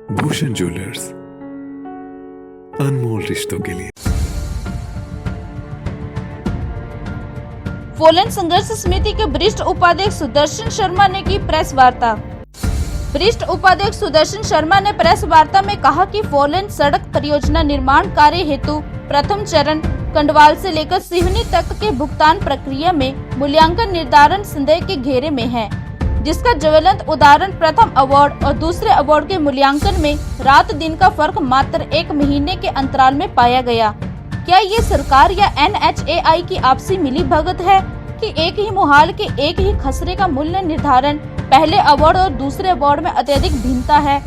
Bhushan jewellers, अनमोल रिश्तों के लिए। फोरलेन संघर्ष समिति के वरिष्ठ उपाध्यक्ष सुदर्शन शर्मा ने की प्रेस वार्ता। वरिष्ठ उपाध्यक्ष सुदर्शन शर्मा ने प्रेस वार्ता में कहा कि फोरलेन सड़क परियोजना निर्माण कार्य हेतु प्रथम चरण कंडवाल से लेकर सिवनी तक के भुगतान प्रक्रिया में मूल्यांकन निर्धारण संदेह के घेरे में है, जिसका ज्वलंत उदाहरण प्रथम अवार्ड और दूसरे अवार्ड के मूल्यांकन में रात दिन का फर्क मात्र 1 महीने के अंतराल में पाया गया। क्या ये सरकार या NHAI की आपसी मिलीभगत है कि एक ही मुहाल के एक ही खसरे का मूल्य निर्धारण पहले अवार्ड और दूसरे अवार्ड में अत्यधिक भिन्नता है।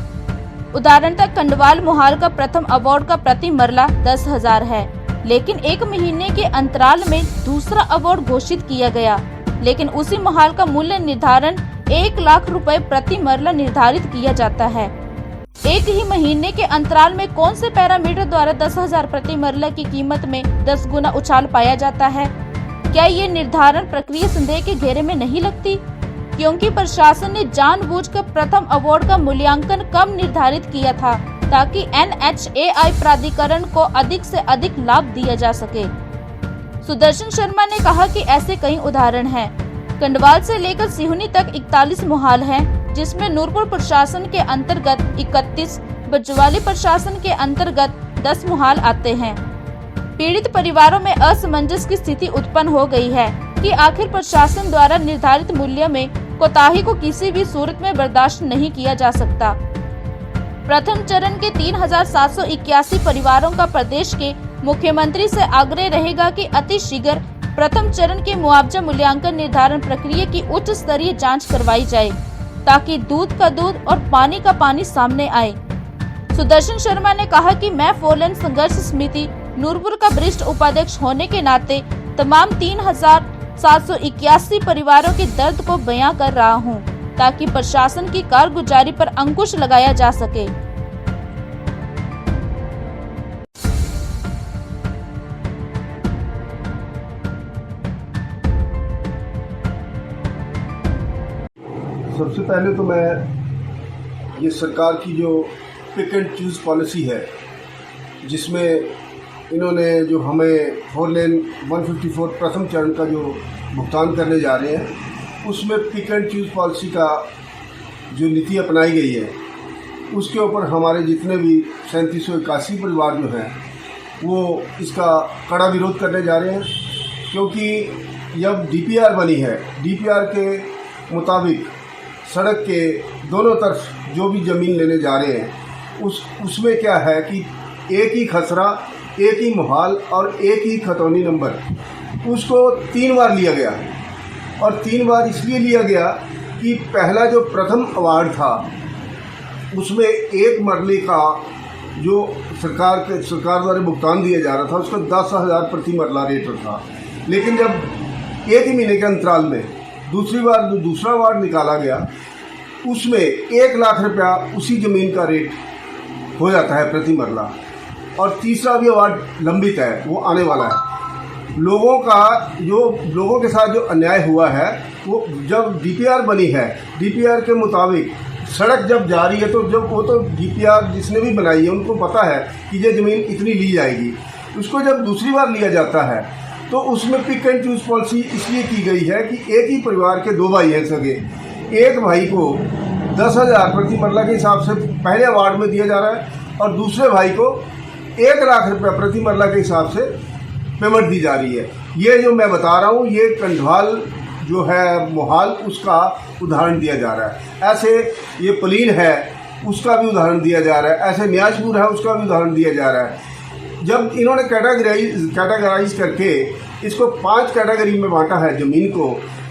उदाहरणतः कंडवाल मुहाल का प्रथम अवार्ड का प्रति मरला 10,000 है, लेकिन 1 महीने के अंतराल में दूसरा अवार्ड घोषित किया गया, लेकिन उसी मुहाल का मूल्य निर्धारण 1 लाख रुपए प्रति मरला निर्धारित किया जाता है। एक ही महीने के अंतराल में कौन से पैरामीटर द्वारा 10,000 प्रति मरला की कीमत में 10 गुना उछाल पाया जाता है? क्या ये निर्धारण प्रक्रिया संदेह के घेरे में नहीं लगती? क्योंकि प्रशासन ने जानबूझकर प्रथम अवार्ड का मूल्यांकन कम निर्धारित किया था ताकि NHAI प्राधिकरण को अधिक से अधिक लाभ दिया जा सके। सुदर्शन शर्मा ने कहा कि ऐसे कई उदाहरण हैं। कंडवाल से लेकर सिवनी तक 41 मुहाल हैं, जिसमें नूरपुर प्रशासन के अंतर्गत 31, बजवाली प्रशासन के अंतर्गत 10 मुहाल आते हैं। पीड़ित परिवारों में असमंजस की स्थिति उत्पन्न हो गई है कि आखिर प्रशासन द्वारा निर्धारित मूल्य में कोताही को किसी भी सूरत में बर्दाश्त नहीं किया जा सकता। प्रथम चरण के 3,781 परिवारों का प्रदेश के मुख्यमंत्री से आग्रह रहेगा कि अति शीघ्र प्रथम चरण के मुआवजा मूल्यांकन निर्धारण प्रक्रिया की उच्च स्तरीय जांच करवाई जाए, ताकि दूध का दूध और पानी का पानी सामने आए। सुदर्शन शर्मा ने कहा कि मैं फोरलेन संघर्ष समिति नूरपुर का वरिष्ठ उपाध्यक्ष होने के नाते तमाम 3,781 परिवारों के दर्द को बयां कर रहा हूं, ताकि प्रशासन की कारगुजारी पर अंकुश लगाया जा सके। सबसे पहले तो मैं ये सरकार की जो पिक एंड चूज पॉलिसी है, जिसमें इन्होंने जो हमें फोरलेन 154 प्रथम चरण का जो भुगतान करने जा रहे हैं, उसमें पिक एंड चूज पॉलिसी का जो नीति अपनाई गई है, उसके ऊपर हमारे जितने भी 3781 परिवार जो हैं वो इसका कड़ा विरोध करने जा रहे हैं। क्योंकि जब DPR बनी है, DPR के मुताबिक सड़क के दोनों तरफ जो भी ज़मीन लेने जा रहे हैं उसमें क्या है कि एक ही खसरा, एक ही मुहाल और एक ही खतौनी नंबर, उसको 3 बार लिया गया। और 3 बार इसलिए लिया गया कि पहला जो प्रथम अवार्ड था उसमें 1 मरले का जो सरकार द्वारा भुगतान दिया जा रहा था, उसका 10,000 प्रति मरला रेट था। लेकिन जब 1 महीने के अंतराल में दूसरी बार जो दूसरा अवार्ड निकाला गया, उसमें 1 लाख रुपया उसी ज़मीन का रेट हो जाता है प्रति मरला। और तीसरा भी अवार्ड लंबित है, वो आने वाला है। लोगों के साथ जो अन्याय हुआ है, वो जब DPR बनी है, DPR के मुताबिक सड़क जब जा रही है, तो जब वो तो DPR जिसने भी बनाई है उनको पता है कि ये ज़मीन इतनी ली जाएगी। उसको जब दूसरी बार लिया जाता है तो उसमें पिक एंड चूज पॉलिसी इसलिए की गई है कि एक ही परिवार के 2 भाई हैं सगे, एक भाई को 10,000 प्रति मरला के हिसाब से पहले अवार्ड में दिया जा रहा है और दूसरे भाई को 1 लाख रुपया प्रति मरला के हिसाब से पेमेंट दी जा रही है। ये जो मैं बता रहा हूँ, ये कंडवाल जो है मुहाल, उसका उदाहरण दिया जा रहा है। ऐसे ये पलीन है, उसका भी उदाहरण दिया जा रहा है। ऐसे न्याजपुर है, उसका भी उदाहरण दिया जा रहा है। जब इन्होंने कैटेगराइज करके इसको 5 कैटेगरी में बांटा है ज़मीन को,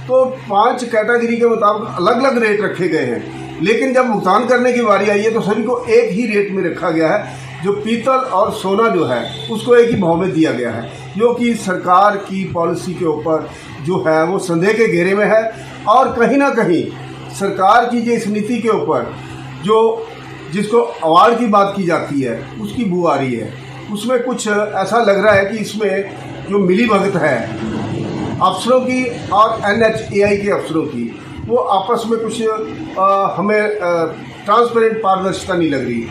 तो 5 कैटेगरी के मुताबिक अलग अलग रेट रखे गए हैं। लेकिन जब भुगतान करने की बारी आई है तो सभी को एक ही रेट में रखा गया है। जो पीतल और सोना जो है उसको एक ही भाव में दिया गया है, जो कि सरकार की पॉलिसी के ऊपर जो है वो संदेह के घेरे में है। और कहीं ना कहीं सरकार की जो इस नीति के ऊपर जिसको अवार्ड की बात की जाती है, उसकी बू आ रही है। उसमें कुछ ऐसा लग रहा है कि इसमें जो मिलीभगत है अफसरों की और NHAI के अफसरों की, वो आपस में कुछ हमें ट्रांसपेरेंट पारदर्शिता नहीं लग रही।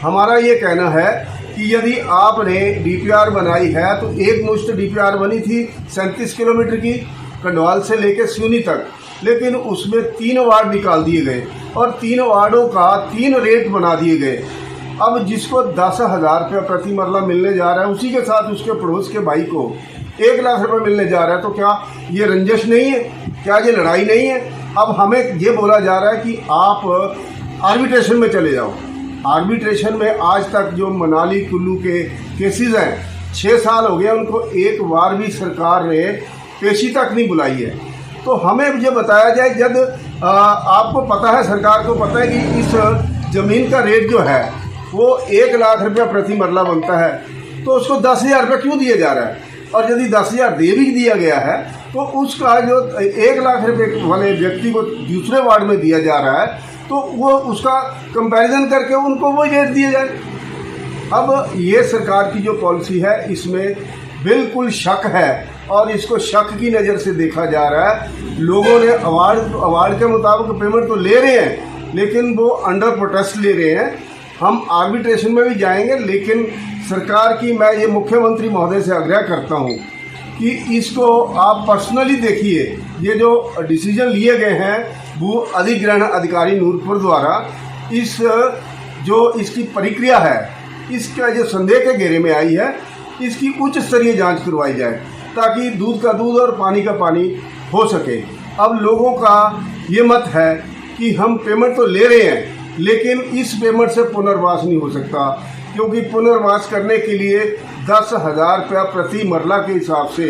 हमारा ये कहना है कि यदि आपने डीपीआर बनाई है तो एक मुश्त डीपीआर बनी थी 37 किलोमीटर की, कंडवाल से लेकर सिवनी तक, लेकिन उसमें 3 वार्ड निकाल दिए गए और 3 वार्डों का 3 रेट बना दिए गए। अब जिसको 10,000 रुपये प्रति मरला मिलने जा रहा है, उसी के साथ उसके पड़ोस के भाई को 1 लाख रुपये मिलने जा रहा है, तो क्या ये रंजिश नहीं है? क्या ये लड़ाई नहीं है? अब हमें ये बोला जा रहा है कि आप आर्बिट्रेशन में चले जाओ। आर्बिट्रेशन में आज तक जो मनाली कुल्लू के केसेस हैं, 6 साल हो गए, उनको एक बार भी सरकार ने पेशी तक नहीं बुलाई है। तो हमें ये बताया जाए, जब आपको पता है, सरकार को पता है कि इस ज़मीन का रेट जो है वो 1 लाख रुपया प्रति मरला बनता है, तो उसको 10,000 रुपये क्यों दिया जा रहा है? और यदि 10,000 दे भी दिया गया है तो उसका जो 1 लाख रुपये वाले व्यक्ति को दूसरे वार्ड में दिया जा रहा है, तो वो उसका कंपैरिजन करके उनको वो रेट दिए जाए। अब ये सरकार की जो पॉलिसी है इसमें बिल्कुल शक है और इसको शक की नज़र से देखा जा रहा है। लोगों ने अवार्ड के मुताबिक पेमेंट तो ले रहे हैं, लेकिन वो अंडर प्रोटेस्ट ले रहे हैं। हम आर्बिट्रेशन में भी जाएंगे, लेकिन सरकार की मैं ये मुख्यमंत्री महोदय से आग्रह करता हूँ कि इसको आप पर्सनली देखिए। ये जो डिसीजन लिए गए हैं भू अधिग्रहण अधिकारी नूरपुर द्वारा, इसकी प्रक्रिया है, इसका जो संदेह के घेरे में आई है, इसकी उच्च स्तरीय जांच करवाई जाए ताकि दूध का दूध और पानी का पानी हो सके। अब लोगों का ये मत है कि हम पेमेंट तो ले रहे हैं, लेकिन इस पेमेंट से पुनर्वास नहीं हो सकता, क्योंकि पुनर्वास करने के लिए 10,000 रुपया प्रति मरला के हिसाब से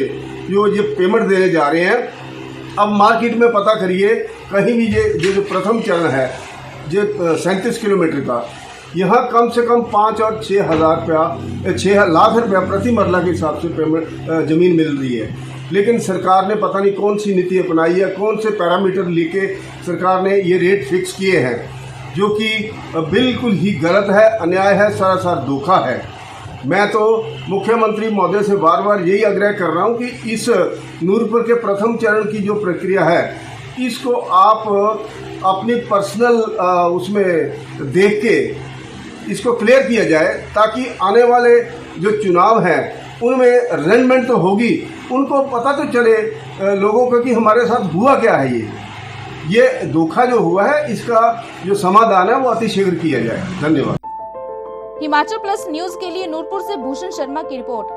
जो ये पेमेंट देने जा रहे हैं। अब मार्केट में पता करिए, कहीं भी ये जो प्रथम चरण है, जो 37 किलोमीटर का, यहाँ कम से कम 5 और 6,000 रुपया 6 लाख रुपया प्रति मरला के हिसाब से पेमेंट ज़मीन मिल रही है। लेकिन सरकार ने पता नहीं कौन सी नीति अपनाई है, कौन से पैरामीटर लेके सरकार ने ये रेट फिक्स किए हैं, जो कि बिल्कुल ही गलत है, अन्याय है, सरासर धोखा है। मैं तो मुख्यमंत्री महोदय से बार बार यही आग्रह कर रहा हूँ कि इस नूरपुर के प्रथम चरण की जो प्रक्रिया है, इसको आप अपनी पर्सनल उसमें देख के इसको क्लियर किया जाए, ताकि आने वाले जो चुनाव हैं उनमें अरेंजमेंट तो होगी, उनको पता तो चले लोगों को कि हमारे साथ हुआ क्या है। ये धोखा जो हुआ है, इसका जो समाधान है वो अतिशीघ्र किया जाए। धन्यवाद। हिमाचल प्लस न्यूज के लिए नूरपुर से भूषण शर्मा की रिपोर्ट।